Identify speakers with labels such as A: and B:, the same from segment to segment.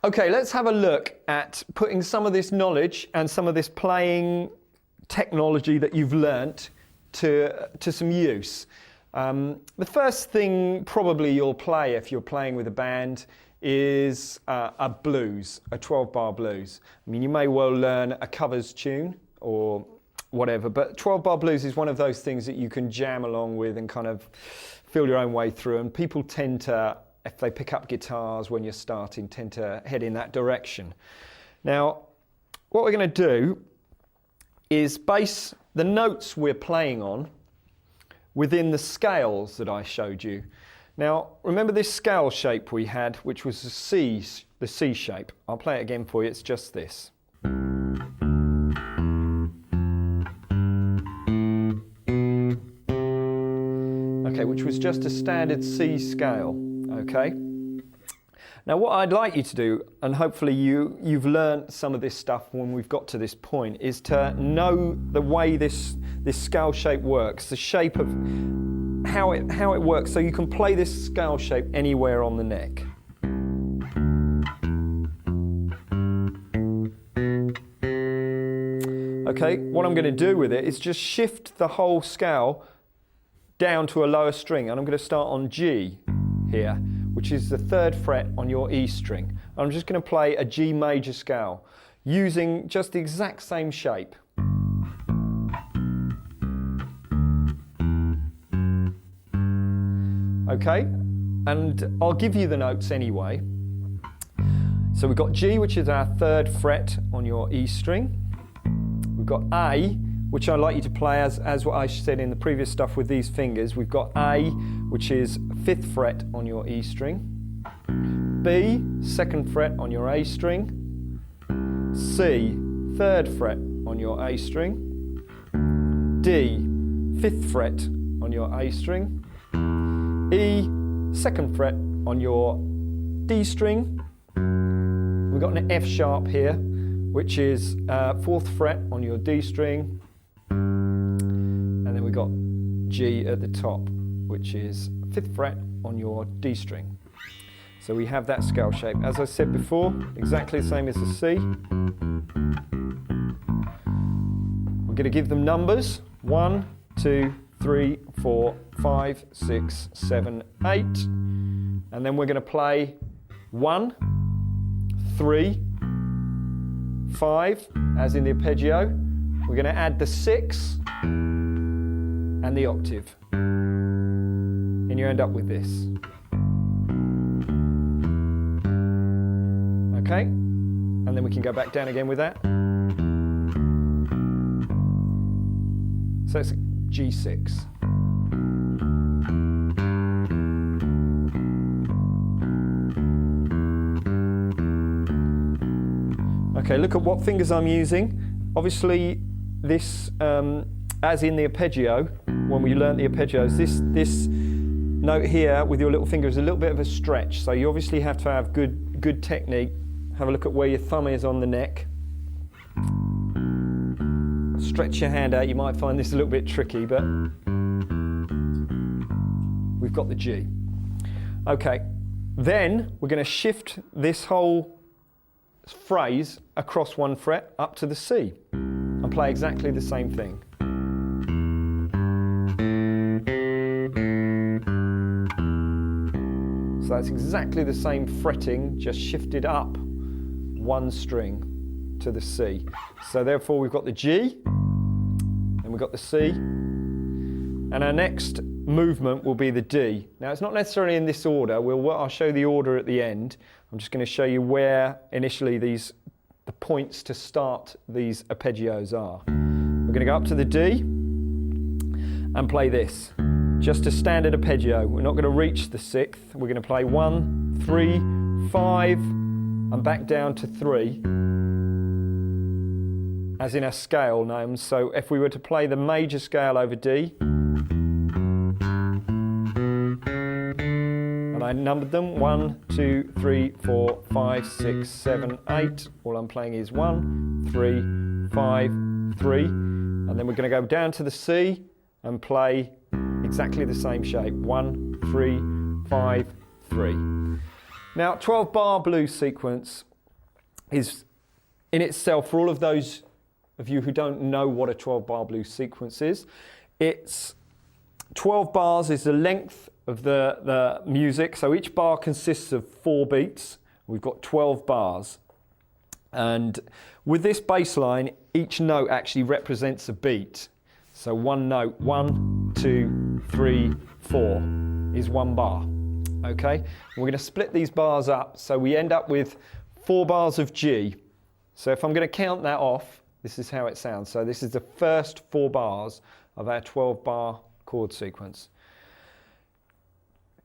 A: Okay, let's have a look at putting some of this knowledge and some of this playing technology that you've learnt to some use. The first thing probably you'll play if you're playing with a band is a blues, a 12-bar blues. I mean, you may well learn a covers tune or whatever, but 12-bar blues is one of those things that you can jam along with and kind of feel your own way through, and people tend to, if they pick up guitars when you're starting, tend to head in that direction. Now, what we're going to do is base the notes we're playing on within the scales that I showed you. Now, remember this scale shape we had, which was the C shape. I'll play it again for you, it's just this. Okay, which was just a standard C scale, okay? Now what I'd like you to do, and hopefully you've learned some of this stuff when we've got to this point, is to know the way this scale shape works, the shape of how it works, so you can play this scale shape anywhere on the neck. Okay, what I'm going to do with it is just shift the whole scale down to a lower string, and I'm going to start on G here, which is the 3rd fret on your E string. I'm just going to play a G major scale using just the exact same shape. Okay, and I'll give you the notes anyway. So we've got G, which is our 3rd fret on your E string. We've got A, which I'd like you to play as what I said in the previous stuff with these fingers. We've got A, which is 5th fret on your E string. B, 2nd fret on your A string. C, 3rd fret on your A string. D, 5th fret on your A string. E, 2nd fret on your D string. We've got an F sharp here, which is 4th fret on your D string. And then we've got G at the top, which is 5th fret on your D string. So we have that scale shape. As I said before, exactly the same as the C. We're going to give them numbers. 1, 2, 3, 4, 5, 6, 7, 8. And then we're going to play 1, 3, 5, as in the arpeggio. We're going to add the 6 and the octave. And you end up with this. Okay? And then we can go back down again with that. So it's G6. Okay, look at what fingers I'm using. Obviously, this, as in the arpeggio, when we learnt the arpeggios, this note here with your little finger is a little bit of a stretch. So you obviously have to have good technique. Have a look at where your thumb is on the neck. Stretch your hand out. You might find this a little bit tricky, but we've got the G. Okay, then we're going to shift this whole phrase across 1 fret up to the C and play exactly the same thing. So that's exactly the same fretting, just shifted up 1 string to the C. So therefore we've got the G and we've got the C, and our next movement will be the D. Now it's not necessarily in this order. I'll show the order at the end. I'm just going to show you where initially the points to start these arpeggios are. We're going to go up to the D and play this. Just a standard arpeggio. We're not going to reach the 6th. We're going to play 1, 3, 5, and back down to 3, as in our scale names. So if we were to play the major scale over D, and I numbered them 1, 2, 3, 4, 5, 6, 7, 8. All I'm playing is 1, 3, 5, 3. And then we're going to go down to the C and play exactly the same shape. 1, 3, 5, 3. Now, 12-bar blues sequence. is in itself, for all of those of you who don't know what a 12-bar blues sequence is, it's 12 bars is the length of the music. So each bar consists of 4 beats. We've got 12 bars. And with this bass line, each note actually represents a beat. So one note, 1, 2, 3, 4 is 1 bar. Okay? We're going to split these bars up so we end up with 4 bars of G. So if I'm going to count that off, this is how it sounds. So this is the first 4 bars of our 12-bar chord sequence.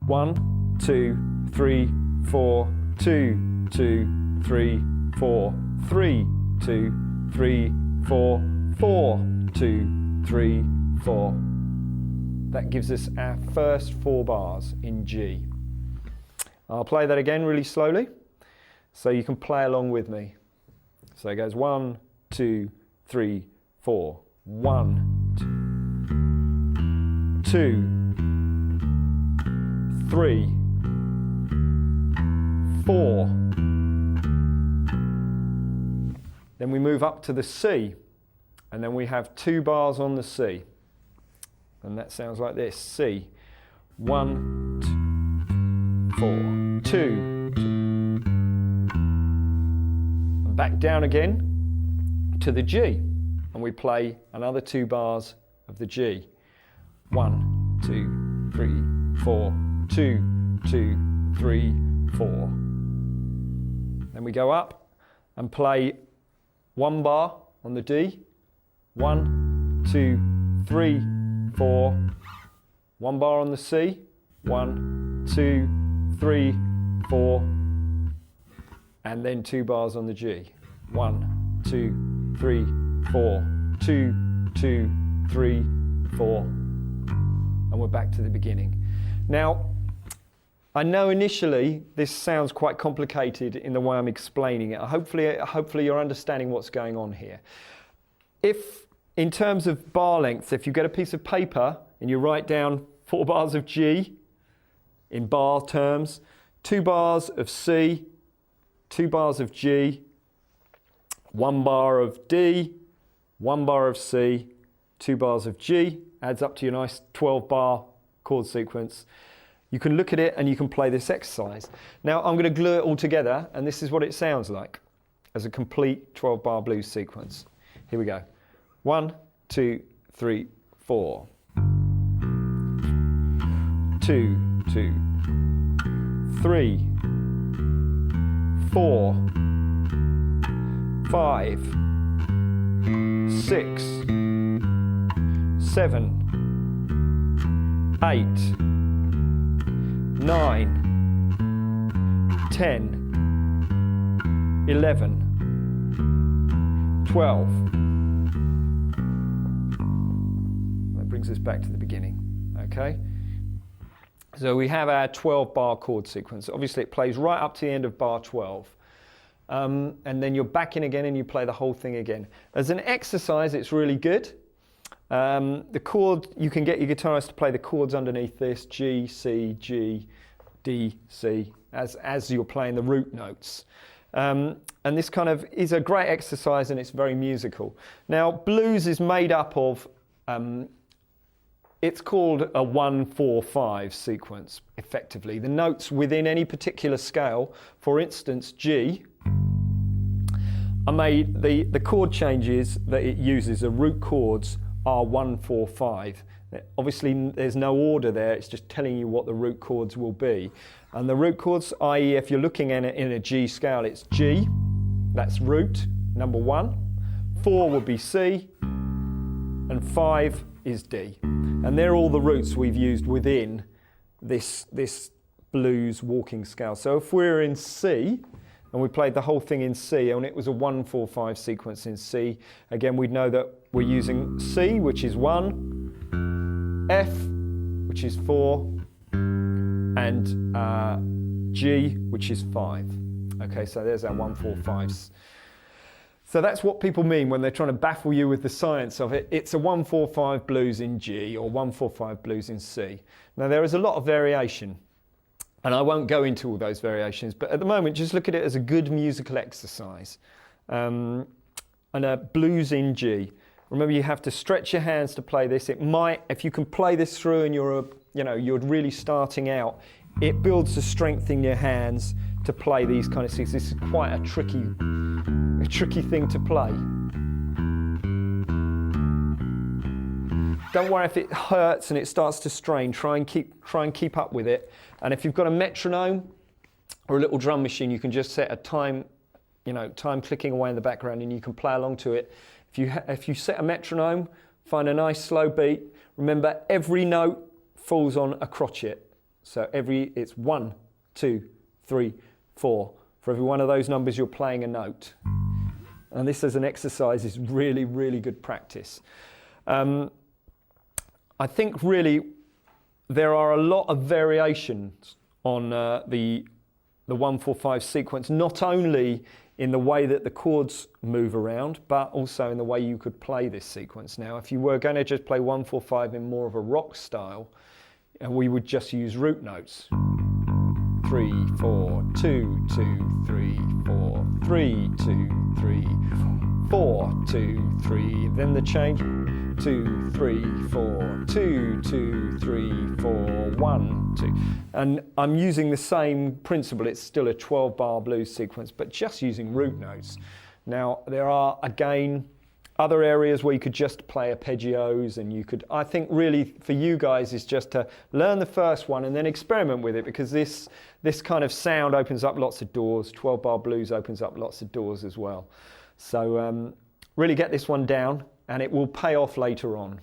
A: 1, 2, 3, 4, 2, 2, 3, 4, 3, 2, 3, 4, 4, 2, 3, 4. That gives us our first 4 bars in G. I'll play that again really slowly so you can play along with me. So it goes 1, 2, 3, 4. 1, 2, 3, 4. Then we move up to the C, and then we have 2 bars on the C. And that sounds like this. C. 1, 4, 2, 2. And back down again to the G. And we play another 2 bars of the G. 1, 2, 3, 4, 2, 2, 3, 4. Then we go up and play 1 bar on the D. 1, 2, 3, 4. 1 bar on the C. 1, 2, 3, 4. And then 2 bars on the G. 1, 2, 3, 4. 2, 2, 3, 4. And we're back to the beginning. Now, I know initially this sounds quite complicated in the way I'm explaining it. Hopefully you're understanding what's going on here. If, in terms of bar length, if you get a piece of paper and you write down 4 bars of G in bar terms, 2 bars of C, 2 bars of G, 1 bar of D, 1 bar of C, 2 bars of G, adds up to your nice 12-bar chord sequence. You can look at it and you can play this exercise. Now I'm going to glue it all together, and this is what it sounds like as a complete 12-bar blues sequence. Here we go. 1, 2, 3, 4. 2, 2, 3, 4, 5, 6, 7, 8, 9, 10, 11, 12. That brings us back to the beginning, okay? So we have our 12-bar chord sequence. Obviously it plays right up to the end of bar 12. And then you're back in again and you play the whole thing again. As an exercise, it's really good. The chord, you can get your guitarist to play the chords underneath this, G, C, G, D, C, as you're playing the root notes. And this kind of is a great exercise, and it's very musical. Now, blues is made up of, it's called a 1-4-5 sequence, effectively. The notes within any particular scale, for instance, G, are made, the chord changes that it uses, the root chords, are 1-4-5. Obviously, there's no order there, it's just telling you what the root chords will be. And the root chords, i.e. if you're looking at it in a G scale, it's G, that's root, number 1. 4 would be C, and 5 is D. And they're all the roots we've used within this blues walking scale. So if we're in C, and we played the whole thing in C, and it was a 1-4-5 sequence in C, again we'd know that we're using C, which is 1, F, which is 4, and G, which is 5. Okay, so there's our 1-4-5s. So that's what people mean when they're trying to baffle you with the science of it. It's a 1-4-5 blues in G or 1-4-5 blues in C. Now there is a lot of variation. And I won't go into all those variations, but at the moment, just look at it as a good musical exercise. And a blues in G. Remember, you have to stretch your hands to play this. It might, if you can play this through and you're really starting out, it builds the strength in your hands to play these kind of things. This is quite a tricky thing to play. Don't worry if it hurts and it starts to strain. Try and keep up with it. And if you've got a metronome or a little drum machine, you can just set a time, time clicking away in the background, and you can play along to it. If you set a metronome, find a nice slow beat. Remember, every note falls on a crotchet. So it's 1, 2, 3, 4. For every one of those numbers, you're playing a note. And this as an exercise is really, really good practice. I think really there are a lot of variations on the 1-4-5 sequence, not only in the way that the chords move around, but also in the way you could play this sequence. Now, if you were going to just play 1-4-5 in more of a rock style, we would just use root notes. 3, 4, 2, 2, 3, 4, 3, 2, 3, 4, 2, 3, then the change. 2, 3, 4, 2, 2, 3, 4, 1, 2. And I'm using the same principle. It's still a 12-bar blues sequence, but just using root notes. Now, there are, again, other areas where you could just play arpeggios, and you could, I think really for you guys is just to learn the first one and then experiment with it, because this kind of sound opens up lots of doors. 12-bar blues opens up lots of doors as well. So really get this one down, and it will pay off later on.